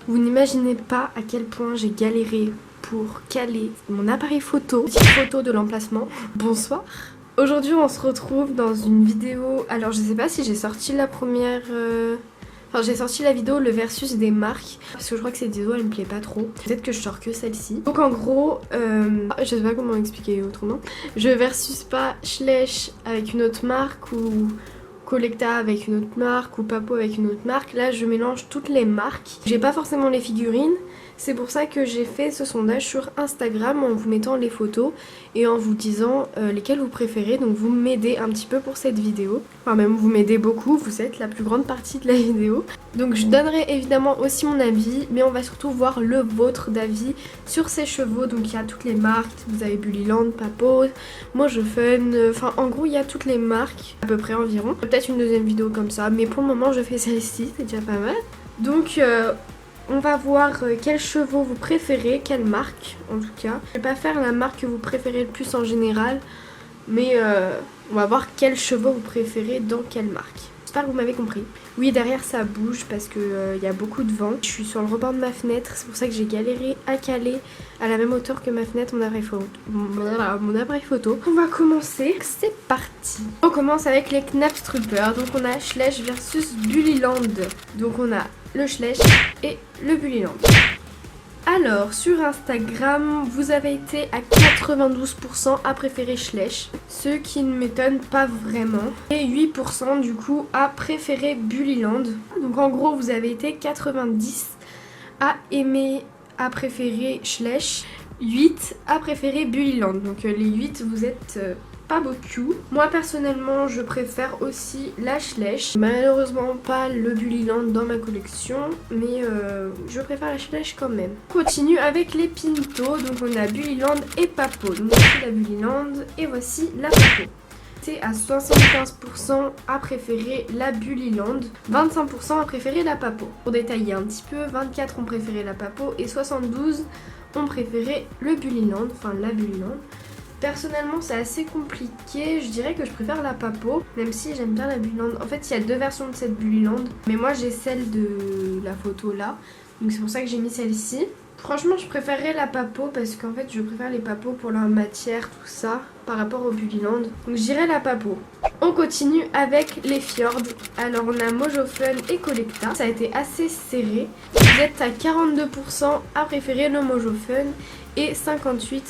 Vous n'imaginez pas à quel point j'ai galéré pour caler mon appareil photo. Petite photo de l'emplacement. Bonsoir. Aujourd'hui on se retrouve dans une vidéo. Alors je sais pas si j'ai sorti la première... Enfin j'ai sorti la vidéo le versus des marques. Parce que je crois que cette vidéo elle me plaît pas trop. Peut-être que je sors que celle-ci. Donc en gros, je sais pas comment expliquer autrement. Je versus pas Schleich avec une autre marque ou... Collecta avec une autre marque ou Papo avec une autre marque. Là je mélange toutes les marques. J'ai pas forcément les figurines. C'est pour ça que j'ai fait ce sondage sur Instagram en vous mettant les photos et en vous disant lesquelles vous préférez. Donc vous m'aidez un petit peu pour cette vidéo. Enfin même vous m'aidez beaucoup, vous êtes la plus grande partie de la vidéo. Donc je donnerai évidemment aussi mon avis, mais on va surtout voir le vôtre d'avis sur ces chevaux. Donc il y a toutes les marques, vous avez Bullyland, Papo, Mojo Fun, enfin en gros il y a toutes les marques à peu près environ. Peut-être une deuxième vidéo comme ça, mais pour le moment je fais celle-ci, c'est déjà pas mal. Donc on va voir quels chevaux vous préférez, quelle marque en tout cas. Je vais pas faire la marque que vous préférez le plus en général, mais on va voir quels chevaux vous préférez dans quelle marque. J'espère que vous m'avez compris. Oui, derrière ça bouge parce que y a beaucoup de vent. Je suis sur le rebord de ma fenêtre, c'est pour ça que j'ai galéré à caler à la même hauteur que ma fenêtre mon appareil photo. On va commencer, c'est parti. On commence avec les Knabstruper. Donc on a Schleich versus Bullyland. Donc on a le Schleich et le Bullyland. Alors sur Instagram vous avez été à 92% à préférer Schleich, ce qui ne m'étonne pas vraiment, et 8% du coup à préférer Bullyland. Donc en gros vous avez été 90 à aimer, à préférer Schleich, 8 à préférer Bullyland. Donc les 8 vous êtes... pas beaucoup. Moi personnellement je préfère aussi la Schleich. Malheureusement pas le Bullyland dans ma collection, mais je préfère la Schleich quand même. On continue avec les Pinto. Donc on a Bullyland et Papo. Donc voici la Bullyland et voici la Papo. C'est à 75% à préférer la Bullyland, 25% à préférer la Papo. Pour détailler un petit peu, 24 ont préféré la Papo et 72 ont préféré le Bullyland, enfin la Bullyland. Personnellement c'est assez compliqué, je dirais que je préfère la Papo, même si j'aime bien la Bullyland. En fait il y a deux versions de cette Bullyland, mais moi j'ai celle de la photo là, donc c'est pour ça que j'ai mis celle-ci. Franchement je préférerais la Papo parce qu'en fait je préfère les Papos pour leur matière, tout ça, par rapport au Bullyland. Donc je dirais la Papo. On continue avec les Fjord. Alors on a Mojo Fun et Collecta. Ça a été assez serré. Vous êtes à 42% à préférer le Mojo Fun et 58%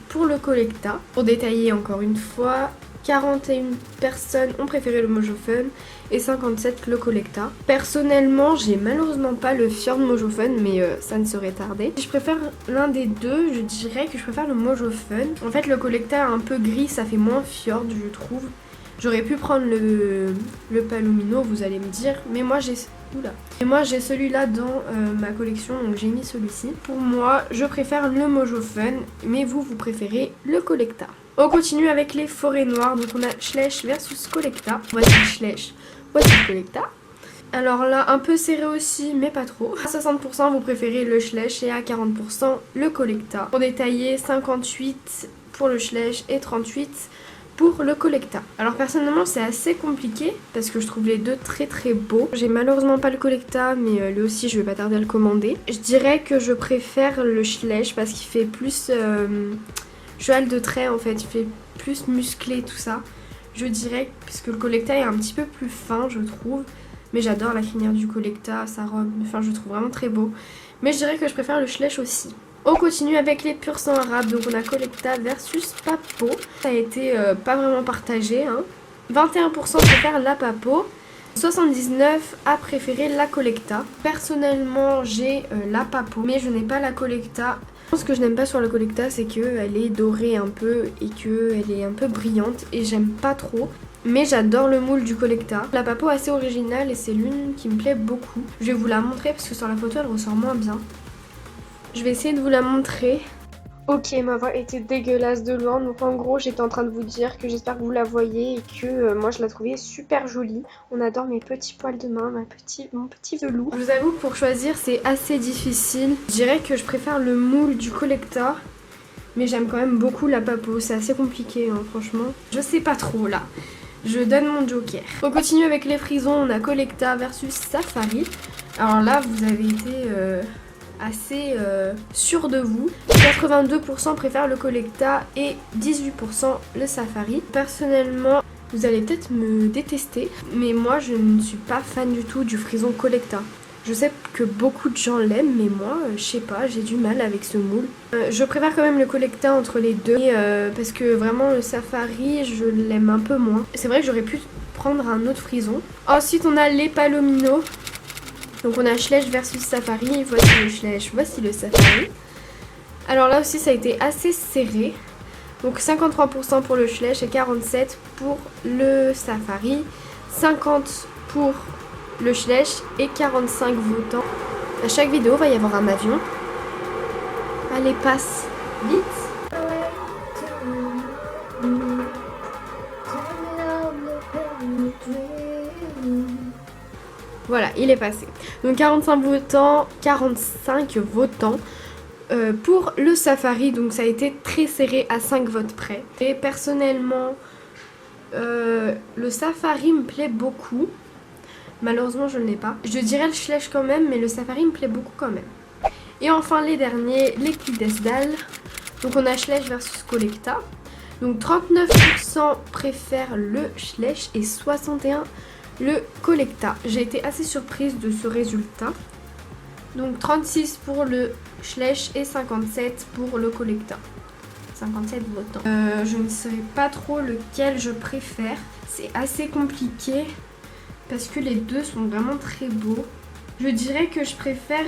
pour le Collecta. Pour détailler encore une fois, 41 personnes ont préféré le Mojo Fun et 57 le Collecta. Personnellement, j'ai malheureusement pas le Fjord Mojo Fun, mais ça ne serait tardé. Si je préfère l'un des deux, je dirais que je préfère le Mojo Fun. En fait, le Collecta un peu gris, ça fait moins Fjord, je trouve. J'aurais pu prendre le Palomino, vous allez me dire, mais moi j'ai... Oula. Et moi j'ai celui-là dans ma collection, donc j'ai mis celui-ci. Pour moi, je préfère le Mojo Fun, mais vous préférez le Collecta. On continue avec les forêts noires, donc on a Schleich versus Collecta. Voici Schleich, voici Collecta. Alors là, un peu serré aussi, mais pas trop. À 60% vous préférez le Schleich et à 40% le Collecta. Pour détailler, 58 pour le Schleich et 38 pour le Collecta. Alors personnellement c'est assez compliqué parce que je trouve les deux très très beaux. J'ai malheureusement pas le Collecta, mais lui aussi je vais pas tarder à le commander. Je dirais que je préfère le Schleich parce qu'il fait plus cheval de trait en fait, il fait plus musclé tout ça. Je dirais, puisque le Collecta est un petit peu plus fin je trouve. Mais j'adore la crinière du Collecta, sa robe, enfin je le trouve vraiment très beau. Mais je dirais que je préfère le Schleich aussi. On continue avec les pur sang arabes, donc on a Collecta versus Papo. Ça a été pas vraiment partagé, hein. 21% préfèrent la Papo, 79% a préféré la Collecta. Personnellement j'ai la Papo, mais je n'ai pas la Collecta. Ce que je n'aime pas sur la Collecta, c'est qu'elle est dorée un peu et qu'elle est un peu brillante et j'aime pas trop. Mais j'adore le moule du Collecta. La Papo est assez originale et c'est l'une qui me plaît beaucoup. Je vais vous la montrer parce que sur la photo elle ressort moins bien. Je vais essayer de vous la montrer. Ok, ma voix était dégueulasse de loin, donc en gros j'étais en train de vous dire que j'espère que vous la voyez et que moi je la trouvais super jolie. On adore mes petits poils de main, mon petit velours. Je vous avoue que pour choisir c'est assez difficile. Je dirais que je préfère le moule du Collecta, mais j'aime quand même beaucoup la Papo. C'est assez compliqué hein, franchement. Je sais pas trop là. Je donne mon joker. On continue avec les frisons, on a Collecta versus Safari. Alors là vous avez été... assez sûr de vous. 82% préfèrent le Collecta et 18% le Safari. Personnellement, vous allez peut-être me détester, mais moi je ne suis pas fan du tout du frison Collecta. Je sais que beaucoup de gens l'aiment, mais moi, je sais pas, j'ai du mal avec ce moule. Je préfère quand même le Collecta entre les deux, parce que vraiment le Safari, je l'aime un peu moins. C'est vrai que j'aurais pu prendre un autre frison. Ensuite, on a les Palomino. Donc on a Schleich versus Safari. Voici le Schleich, voici le Safari. Alors là aussi, ça a été assez serré. Donc 53% pour le Schleich et 47% pour le Safari. 50% pour le Schleich et 45 votants. À chaque vidéo, il va y avoir un avion. Allez, passe vite. Voilà, il est passé. Donc 45 votants pour le Safari. Donc ça a été très serré à 5 votes près. Et personnellement, le Safari me plaît beaucoup. Malheureusement, je ne l'ai pas. Je dirais le Schleich quand même, mais le Safari me plaît beaucoup quand même. Et enfin, les derniers, les Clydesdal. Donc, on a Schleich versus Collecta. Donc, 39% préfèrent le Schleich et 61% le Collecta. J'ai été assez surprise de ce résultat. Donc, 36% pour le Schleich et 57% pour le Collecta. 57 votants. Je ne sais pas trop lequel je préfère. C'est assez compliqué. Parce que les deux sont vraiment très beaux. Je dirais que je préfère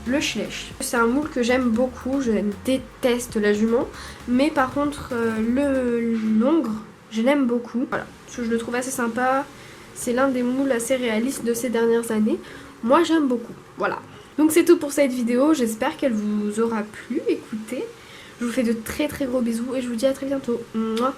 le Schleich. C'est un moule que j'aime beaucoup, je déteste la jument. Mais par contre, le l'ongre, je l'aime beaucoup. Voilà, parce que je le trouve assez sympa. C'est l'un des moules assez réalistes de ces dernières années. Moi, j'aime beaucoup. Voilà. Donc c'est tout pour cette vidéo. J'espère qu'elle vous aura plu. Écoutez, je vous fais de très très gros bisous et je vous dis à très bientôt. Mouah.